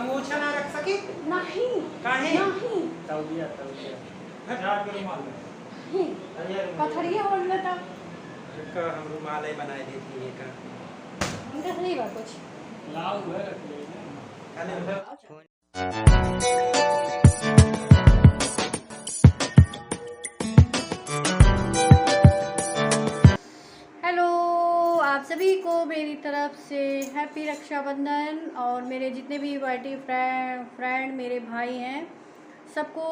अंगूछा ना रख सके नहीं काहे नहीं तौलिया तौलिया चार के रुमाल में नहीं पथरिया बोल लेता का हम रुमाल ही बनाए देती है का इनका सही बात कुछ लाल हुए रख ले हेलो आप सभी को मेरी तरफ से हैप्पी रक्षाबंधन। और मेरे जितने भी वाईटी फ्रेंड मेरे भाई हैं सबको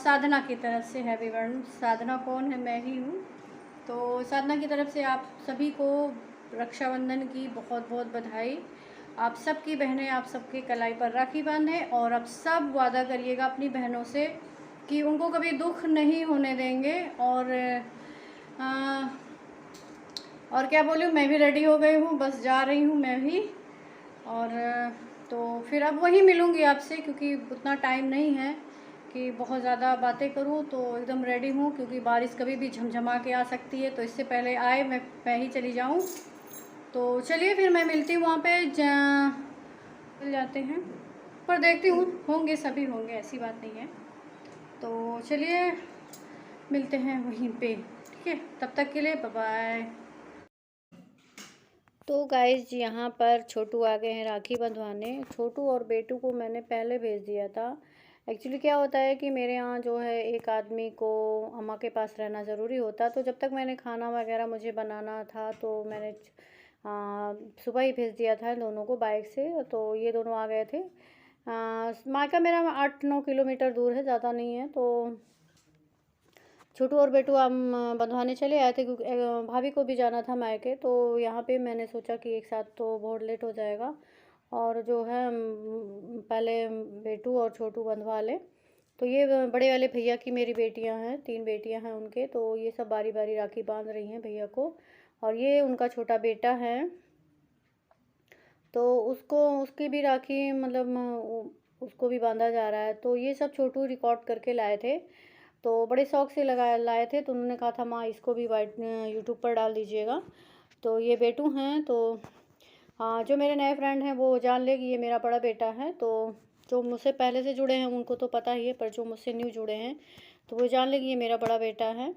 साधना की तरफ से हैप्पी बर्थडे। साधना कौन है? मैं ही हूँ। तो साधना की तरफ से आप सभी को रक्षाबंधन की बहुत बहुत बधाई। आप सबकी बहनें आप सबके कलाई पर राखी बांधें और आप सब वादा करिएगा अपनी बहनों से कि उनको कभी दुख नहीं होने देंगे। और क्या बोलूँ, मैं भी रेडी हो गई हूँ, बस जा रही हूँ मैं भी। और तो फिर अब वहीं मिलूँगी आपसे, क्योंकि उतना टाइम नहीं है कि बहुत ज़्यादा बातें करूँ। तो एकदम रेडी हूँ, क्योंकि बारिश कभी भी झमझमा के आ सकती है, तो इससे पहले आए मैं ही चली जाऊँ। तो चलिए फिर मैं मिलती हूँ वहाँ पे मिल जाते हैं, पर देखती हूँ होंगे, सभी होंगे, ऐसी बात नहीं है। तो चलिए मिलते हैं वहीं पे, ठीक है? तब तक के लिए बाय बाय। तो गाइज यहाँ पर छोटू आ गए हैं राखी बंधवाने। छोटू और बेटू को मैंने पहले भेज दिया था। एक्चुअली क्या होता है कि मेरे यहाँ जो है एक आदमी को अम्मा के पास रहना ज़रूरी होता, तो जब तक मैंने खाना वगैरह मुझे बनाना था तो मैंने सुबह ही भेज दिया था दोनों को बाइक से। तो ये दोनों आ गए थे। मायका मेरा 8-9 किलोमीटर दूर है, ज़्यादा नहीं है। तो छोटू और बेटू हम बंधवाने चले आए थे, क्योंकि भाभी को भी जाना था मायके। तो यहाँ पे मैंने सोचा कि एक साथ तो बहुत लेट हो जाएगा, और जो है पहले बेटू और छोटू बंधवा लें। तो ये बड़े वाले भैया की मेरी बेटियाँ हैं, 3 बेटियाँ हैं उनके। तो ये सब बारी बारी राखी बांध रही हैं भैया को, और ये उनका छोटा बेटा है, तो उसकी भी राखी मतलब उसको भी बांधा जा रहा है। तो ये सब छोटू रिकॉर्ड करके लाए थे, तो बड़े शौक़ से लाए थे। तो उन्होंने कहा था माँ इसको भी यूट्यूब पर डाल दीजिएगा। तो ये बेटू हैं। तो हाँ, जो मेरे नए फ्रेंड हैं वो जान ले कि ये मेरा बड़ा बेटा है। तो जो मुझसे पहले से जुड़े हैं उनको तो पता ही है, पर जो मुझसे न्यू जुड़े हैं तो वो जान ले कि ये मेरा बड़ा बेटा है।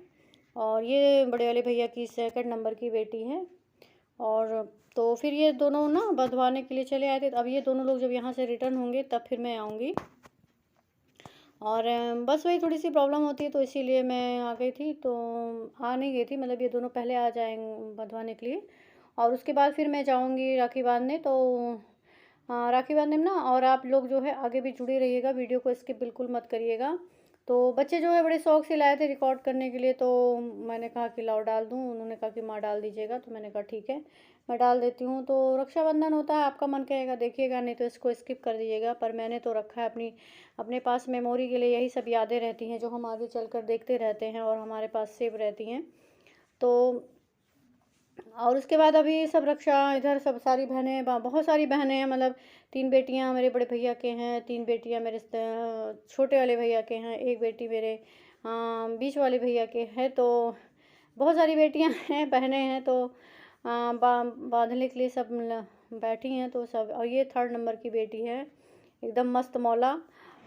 और ये बड़े वाले भैया की 2nd नंबर की बेटी है। और तो फिर ये दोनों ना बंधवाने के लिए चले आए थे। अब ये दोनों लोग जब यहाँ से रिटर्न होंगे तब फिर मैं आऊँगी। और बस वही थोड़ी सी प्रॉब्लम होती है, तो इसीलिए मैं आ गई थी। तो आ नहीं गई थी, मतलब ये दोनों पहले आ जाएंगे बंधवाने के लिए, और उसके बाद फिर मैं जाऊंगी राखी बांधने। तो राखी बांधने में ना, और आप लोग जो है आगे भी जुड़े रहिएगा, वीडियो को स्किप बिल्कुल मत करिएगा। तो बच्चे जो है बड़े शौक़ से लाए थे रिकॉर्ड करने के लिए, तो मैंने कहा कि लाओ डाल दूँ। उन्होंने कहा कि माँ डाल दीजिएगा, तो मैंने कहा ठीक है मैं डाल देती हूँ। तो रक्षाबंधन होता है, आपका मन कहेगा देखिएगा, नहीं तो इसको स्किप कर दीजिएगा। पर मैंने तो रखा है अपने पास मेमोरी के लिए। यही सब यादें रहती हैं जो हम आगे चलकर देखते रहते हैं और हमारे पास सेव रहती हैं। तो और उसके बाद अभी सब रक्षा इधर सब सारी बहनें, बहुत सारी बहनें हैं, मतलब 3 बेटियां मेरे बड़े भैया के हैं, 3 बेटियां मेरे छोटे वाले भैया के हैं, 1 बेटी मेरे बीच वाले भैया के है। तो बहुत सारी बेटियां हैं, बहनें हैं। तो बांधने के लिए सब बैठी हैं। तो सब, और ये 3rd नंबर की बेटी है, एकदम मस्त मौला।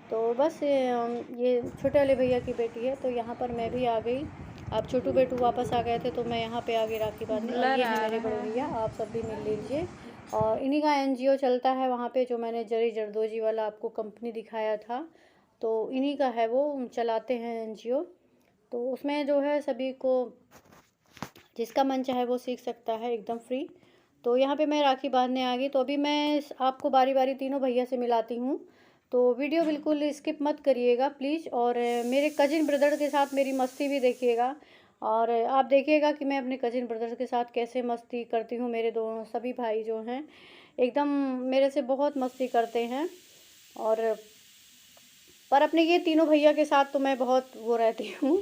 तो बस ये छोटे वाले भैया की बेटी है। तो यहाँ पर मैं भी आ गई। अब छोटू बेटू वापस आ गए थे, तो मैं यहाँ पे आगे राखी बांधने। और ये है मेरे बड़े भैया, आप सब भी मिल लीजिए। और इन्हीं का NGO चलता है वहाँ पे, जो मैंने जरी जरदोजी वाला आपको कंपनी दिखाया था, तो इन्हीं का है, वो चलाते हैं NGO। तो उसमें जो है सभी को जिसका मन चाहे वो सीख सकता है, एकदम फ्री। तो यहाँ पे मैं राखी बांधने आ गई। तो अभी मैं आपको बारी बारी तीनों भैया से मिलाती हूँ, तो वीडियो बिल्कुल स्किप मत करिएगा प्लीज़। और मेरे कजिन ब्रदर के साथ मेरी मस्ती भी देखिएगा, और आप देखिएगा कि मैं अपने कजिन ब्रदर के साथ कैसे मस्ती करती हूँ। मेरे दोनों सभी भाई जो हैं एकदम मेरे से बहुत मस्ती करते हैं। और पर अपने ये तीनों भैया के साथ तो मैं बहुत वो रहती हूँ।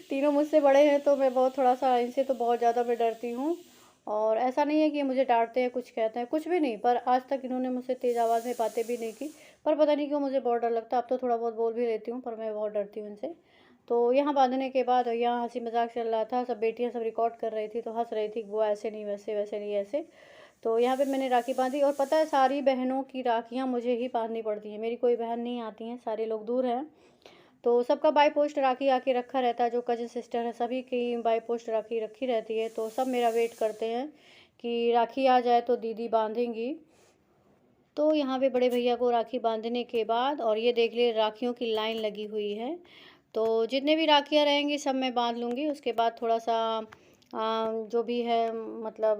तीनों मुझसे बड़े हैं, तो मैं बहुत थोड़ा सा इनसे तो बहुत ज़्यादा मैं डरती हूँ। और ऐसा नहीं है कि मुझे डांटते हैं, कुछ कहते हैं, कुछ भी नहीं। पर आज तक इन्होंने मुझसे तेज़ आवाज़ में बातें भी नहीं की। पर पता नहीं क्यों मुझे बहुत डर लगता है। अब तो थोड़ा बहुत बोल भी लेती हूँ, पर मैं बहुत डरती हूँ इनसे। तो यहाँ बांधने के बाद यहाँ हंसी मजाक चल रहा था, सब बेटियाँ सब रिकॉर्ड कर रही थी, तो हंस रही थी, वो ऐसे नहीं वैसे, वैसे नहीं ऐसे। तो यहाँ पे मैंने राखी बांधी। और पता है सारी बहनों की राखियाँ मुझे ही बांधनी पड़ती हैं, मेरी कोई बहन नहीं आती हैं, सारे लोग दूर हैं। तो सबका बाई पोस्ट राखी आके रखा रहता है, जो कजिन सिस्टर है सभी की बाई पोस्ट राखी रखी रहती है। तो सब मेरा वेट करते हैं कि राखी आ जाए तो दीदी बांधेंगी। तो यहाँ पे बड़े भैया को राखी बांधने के बाद, और ये देख लिए राखियों की लाइन लगी हुई है। तो जितने भी राखियाँ रहेंगी सब मैं बांध लूँगी। उसके बाद थोड़ा सा जो भी है मतलब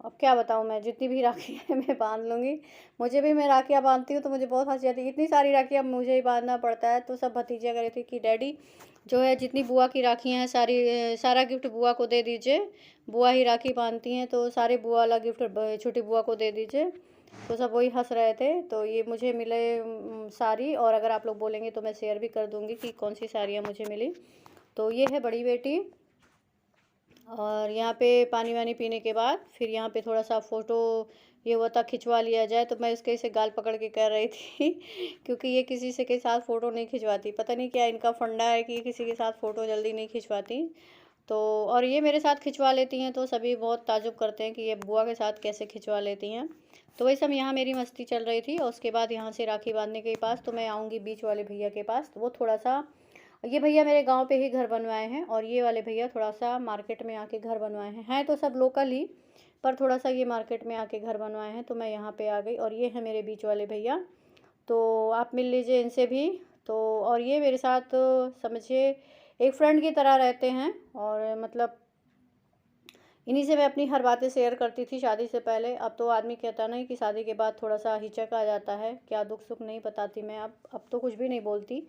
अब क्या बताऊँ मैं, जितनी भी राखी है मैं बांध लूँगी। मुझे भी, मैं राखियाँ बांधती हूँ तो मुझे बहुत हंसी आती है, इतनी सारी राखियाँ मुझे ही बांधना पड़ता है। तो सब भतीजियाँ कह रही थी कि डैडी जो है जितनी बुआ की राखियाँ हैं सारा गिफ्ट बुआ को दे दीजिए, बुआ ही राखी बांधती हैं, तो सारे बुआ वाला गिफ्ट छोटी बुआ को दे दीजिए। तो सब वही हंस रहे थे। तो ये मुझे मिले साड़ी, और अगर आप लोग बोलेंगे तो मैं शेयर भी कर दूँगी कि कौन सी साड़ियाँ मुझे मिली। तो ये है बड़ी बेटी। और यहाँ पे पानी वानी पीने के बाद फिर यहाँ पे थोड़ा सा फ़ोटो ये हुआ था खिंचवा लिया जाए। तो मैं इसके से गाल पकड़ के कर रही थी क्योंकि ये किसी से के साथ फ़ोटो नहीं खिंचवाती, पता नहीं क्या इनका फंडा है कि किसी के साथ फ़ोटो जल्दी नहीं खिंचवाती। तो और ये मेरे साथ खिंचवा लेती हैं, तो सभी बहुत ताजुब करते हैं कि ये बुआ के साथ कैसे खिंचवा लेती हैं। तो वही सब यहाँ मेरी मस्ती चल रही थी। और उसके बाद यहाँ से राखी बांधने के पास तो मैं आऊँगी बीच वाले भैया के पास। तो वो थोड़ा सा, ये भैया मेरे गांव पे ही घर बनवाए हैं, और ये वाले भैया थोड़ा सा मार्केट में आके घर बनवाए हैं तो सब लोकल ही, पर थोड़ा सा ये मार्केट में आके घर बनवाए हैं। तो मैं यहाँ पे आ गई, और ये है मेरे बीच वाले भैया, तो आप मिल लीजिए इनसे भी। तो और ये मेरे साथ समझिए एक फ्रेंड की तरह रहते हैं, और मतलब इन्हीं से मैं अपनी हर बातें शेयर करती थी शादी से पहले। अब तो आदमी कहता नहीं कि शादी के बाद थोड़ा सा हिचक आ जाता है, क्या दुख सुख नहीं बताती मैं, अब तो कुछ भी नहीं बोलती।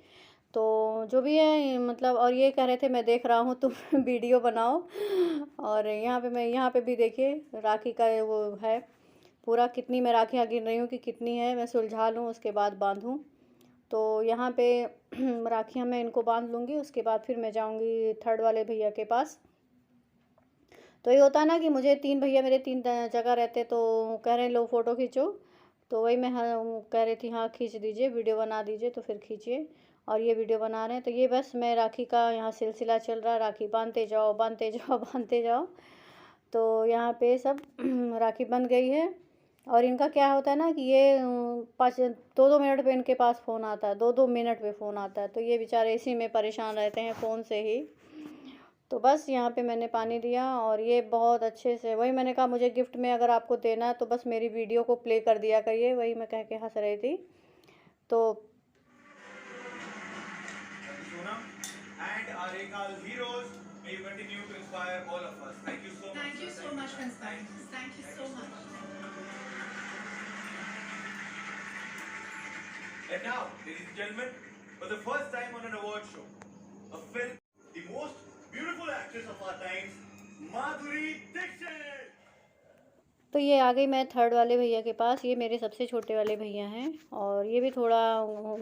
तो जो भी है मतलब, और ये कह रहे थे मैं देख रहा हूँ तुम वीडियो बनाओ। और यहाँ पे भी देखिए राखी का वो है पूरा, कितनी मैं राखियाँ गिन रही हूँ कि कितनी है, मैं सुलझा लूँ उसके बाद बांधूँ। तो यहाँ पे राखियाँ मैं इनको बांध लूँगी, उसके बाद फिर मैं जाऊँगी थर्ड वाले भैया के पास। तो ये होता है ना कि मुझे 3 भैया मेरे 3 जगह रहते, तो कह रहे हैं लो फ़ोटो खींचो। तो वही मैं कह रही थी हाँ खींच दीजिए, वीडियो बना दीजिए, तो फिर खींचिए। और ये वीडियो बना रहे हैं। तो ये बस मैं राखी का यहाँ सिलसिला चल रहा है, राखी बांधते जाओ बांधते जाओ बांधते जाओ। तो यहाँ पे सब राखी बन गई है। और इनका क्या होता है ना कि ये 2-2 मिनट पे इनके पास फ़ोन आता है, 2-2 मिनट पे फ़ोन आता है। तो ये बेचारे इसी में परेशान रहते हैं फ़ोन से ही। तो बस यहाँ पे मैंने पानी दिया, और ये बहुत अच्छे से, वही मैंने कहा मुझे गिफ्ट में अगर आपको देना है तो बस मेरी वीडियो को प्ले कर दिया करिए, वही मैं कह के हंस रही थी। तो and our Ekal heroes, may you continue to inspire all of us. Thank you so much. Thank you so much, Constance. Thank you so much. And now, ladies and gentlemen, for the first time on an award show, a film, the most beautiful actress of our times, Madhuri Dixit. तो ये आ गई मैं third वाले भैया के पास। ये मेरे सबसे छोटे वाले भैया हैं, और ये भी थोड़ा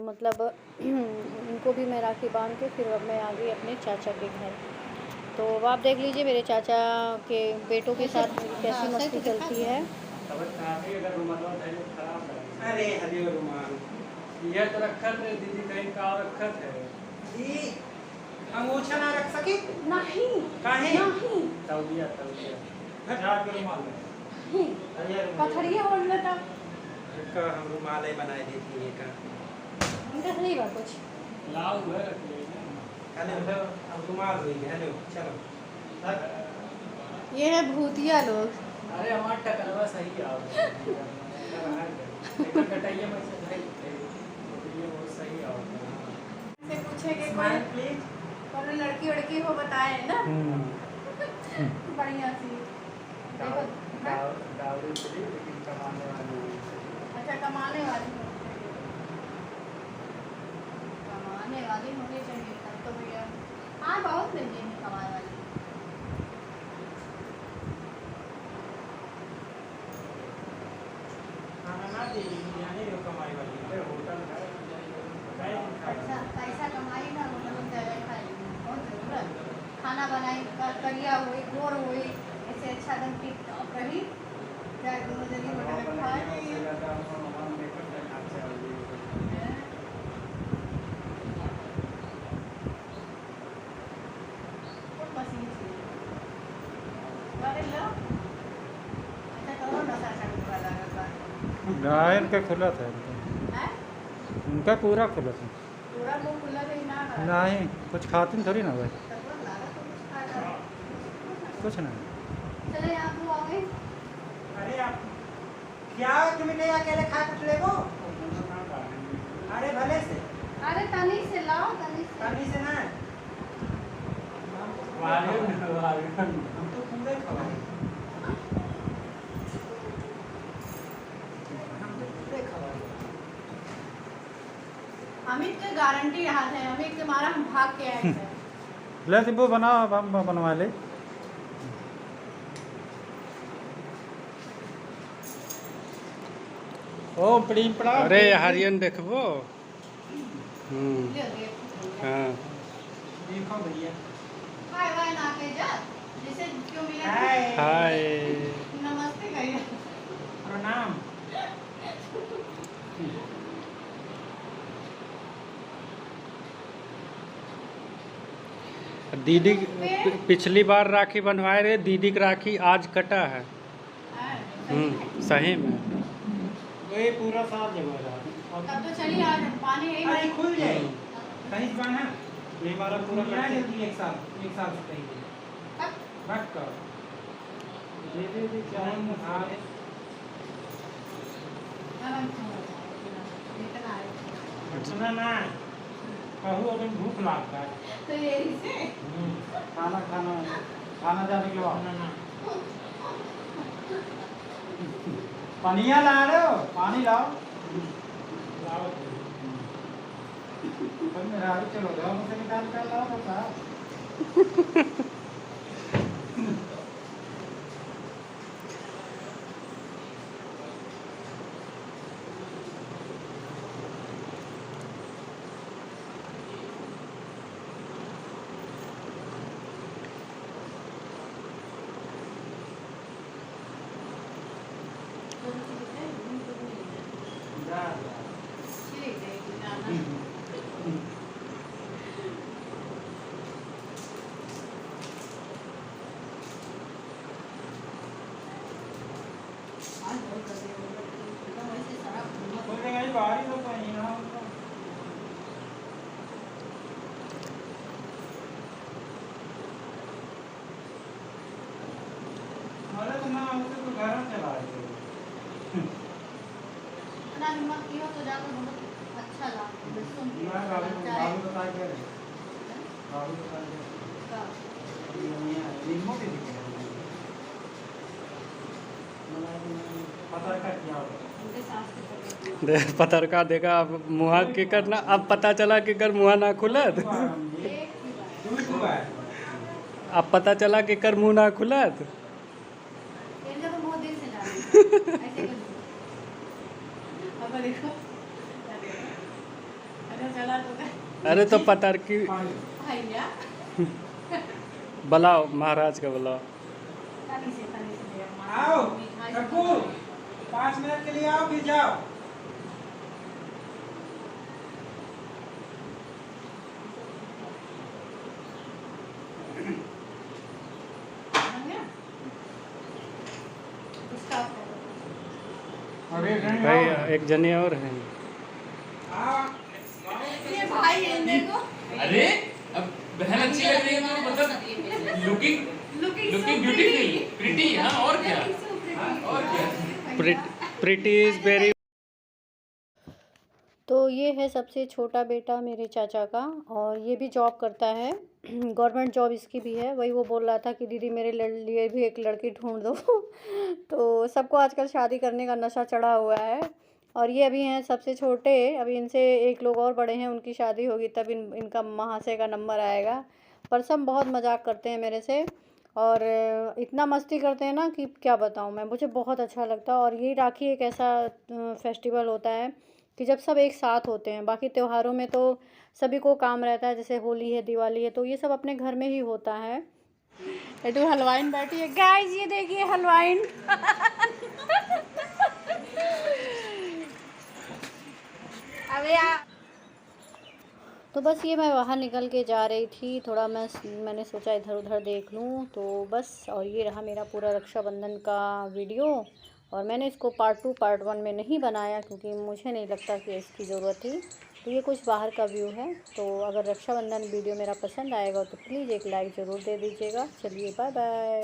मतलब इनको भी मैं राखी बांध के फिर अब मैं आ गई अपने चाचा के घर। तो आप देख लीजिए मेरे चाचा के बेटों के साथ मेरी कैसी मस्ती चलती है। अगर रुमाल खराब है। अरे हरे रुमाल यह तो रखत है दीदी, कहीं का और रखत है। जी अंगूछा ना रख सके नहीं काहे नहीं तौलिया चार के रुमाल है। हरे रुमाल पथरिया बोल लेता का हम रुमाल बनाए देती है का इनका सही बात कुछ। लाल है रख लेना। हेलो अब रुमाल हुई हेलो चलो ये है भूतिया लोग। अरे हमारा टकलवा सही आओ लेकिन कटाइए में से भाई ये बहुत सही आओ से पूछे कि स्माइल प्लीज कोई लड़की वड़की हो बताए ना बढ़िया सी। डावरी चली लेकिन कमाने वाली। अच्छा कमाने वाली होनी चाहिए तब तो भैया। हाँ बहुत मिल जाएंगी कमाने वाली। खाना ना दे बिरयानी जो कमाई वाली अरे होटल है पैसा पैसा कमाई ना होटल में जगह खाई बहुत जरूरत। खाना बनाई करिया हुई गोर हुई ऐसे अच्छा एकदम टिप टॉप रही चाहे दोनों जगह होटल में खाए। मशीन से अरे लो ऐसा करो ना सासा ना इनका खुला था इनका हैं? इनका पूरा खुला था। पूरा मुंह खुला रही ना रहा। नहीं कुछ खाते थोड़ी ना भाई, तकवा लागा तो कुछ खाएगा। कुछ नहीं। चले आप लोग आ गए। अरे आप क्या तुम्हें नहीं अकेले खा कुछ ले गो? अरे भले से अरे तनी से लाओ, तनी से। पानी से ना हम तो पूरे खवाए। हम तो पूरे खवाए। अमित की गारंटी यहाँ है, अमित तुम्हारा हम भाग के आए थे। ले सिब्बू बनाओ, अब हम बनवा ले। ओ पड़ी पड़ा। अरे हरियन देखबो। ले देखो। हाँ देखो भैया। हाय हाय ना के जा। जैसे क्यों मिला? हाय। हाय। नमस्ते भैया। प्रणाम। दीदी पिछली बार राखी बनवाए रहे, दीदी की राखी आज कटा है। सही में। ये पूरा साफ जगह रहा। तब तो चलिए आज पानी यही अरे है। खुल जाए। कहीं से बांधा? ये हमारा पूरा पूरा कट जल्दी एक साल से कहीं। रख कर। दे दे दे क्या है ना। हाँ। इतना है। सुना ना कहूँ अभी भूख लगता है। तो यही से। खाना खाना खाना जाने के बाद सुना ना पानिया ला रहे हो, पानी लाओ। लाओ। पर मेरा अभी चलो जाओ, मुझे निकाल कर लाओ तो साहब। ठीक है, जाना। आज बहुत गर्मी हो रही है, एकदम ऐसे सड़क घूमत खुल जाएगा ये बाहर ही तो कहीं ना। अरे तो ना उसे तो घर में चला रहे थे। इतना हिम्मत की हो तो जाकर बहुत अच्छा लगा। सुन के मैं गाली चाहे बता के रहे। गाली बता के का ये लिमो के दिखे। पता का क्या होगा? उनके सास के पकड़ दे पतरका देखा, अब मुहा के कर ना, अब पता चला कि कर मुहा ना खुलत। एक ही बार हुआ है। अब पता चला कि कर मुंह ना खुलत। इनका तो बहुत दिन से जाने ऐसे कर अब देखो अगर चला तो अरे तो पतर की भैया बुलाओ, महाराज का बुलाओ। तनी से ले आओ कक्कू 5 मिनट के लिए आओ फिर जाओ। अरे भाई एक जने और हैं। ये भाई है देखो अरे अब बहन अच्छी लग रही है तो मतलब लुकिंग ब्यूटीफुल प्रिटी। हाँ और क्या, और क्या। Pretty is very. तो ये है सबसे छोटा बेटा मेरे चाचा का, और ये भी जॉब करता है, गवर्नमेंट जॉब इसकी भी है। वही वो बोल रहा था कि दीदी मेरे लिए भी एक लड़की ढूंढ दो। तो सबको आजकल शादी करने का नशा चढ़ा हुआ है, और ये अभी हैं सबसे छोटे। अभी इनसे एक लोग और बड़े हैं, उनकी शादी होगी तब इनका महाशय का नंबर आएगा। पर सब बहुत मजाक करते हैं मेरे से, और इतना मस्ती करते हैं ना कि क्या बताऊँ मैं, मुझे बहुत अच्छा लगता है। और ये राखी एक ऐसा फेस्टिवल होता है कि जब सब एक साथ होते हैं। बाकी त्योहारों में तो सभी को काम रहता है, जैसे होली है, दिवाली है, तो ये सब अपने घर में ही होता है। लड्डू हलवाइन बैठी है, गाइस ये देखिए हलवाइन। अबे तो बस ये मैं बाहर निकल के जा रही थी, थोड़ा मैंने सोचा इधर उधर देख लूँ, तो बस। और ये रहा मेरा पूरा रक्षाबंधन का वीडियो, और मैंने इसको पार्ट 2 पार्ट 1 में नहीं बनाया क्योंकि मुझे नहीं लगता कि इसकी ज़रूरत थी। तो ये कुछ बाहर का व्यू है। तो अगर रक्षाबंधन वीडियो मेरा पसंद आएगा तो प्लीज़ एक लाइक ज़रूर दे दीजिएगा। चलिए बाय बाय।